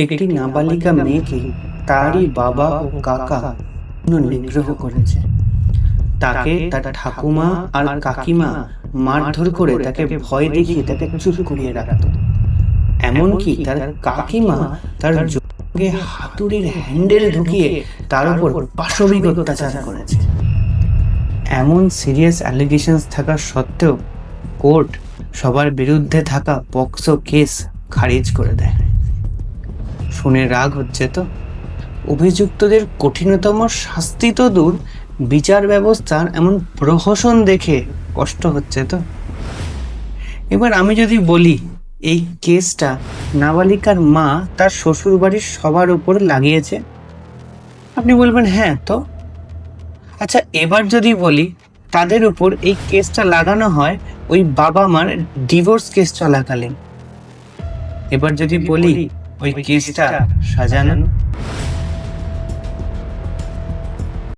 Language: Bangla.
একটি নাবালিকা মেয়েকে তারই বাবা ও কাকা নিগ্রহ করেছে। তাকে তার ঠাকুমা আর কাকিমা মারধর করে তাকে ভয় দেখিয়ে তাকে চুপ করিয়ে রাখত। এমনকি তার কাকিমা তার জঙ্গে হাতুড়ির হ্যান্ডেল ঢুকিয়ে তার উপর পাশবিক অত্যাচার করেছে। এমন সিরিয়াস অ্যালিগেশনস থাকা সত্ত্বেও কোর্ট সবার বিরুদ্ধে থাকা পক্সো কেস খারিজ করে দেয়। শুনে রাগ হচ্ছে তো? অভিযুক্তদের কঠিনতম শাস্তি তো দূর, বিচার ব্যবস্থার এমন প্রহসন দেখে কষ্ট হচ্ছে তো। এবার আমি যদি বলি এই কেসটা নাবালিকার মা তার শ্বশুর বাড়ির সবার উপর লাগিয়েছে, আপনি বলবেন হ্যাঁ তো। আচ্ছা, এবার যদি বলি তাদের উপর এই কেসটা লাগানো হয় ওই বাবা মার ডিভোর্স কেস চলাকালীন, এবার যদি বলি ওই কেসটা সাজানো,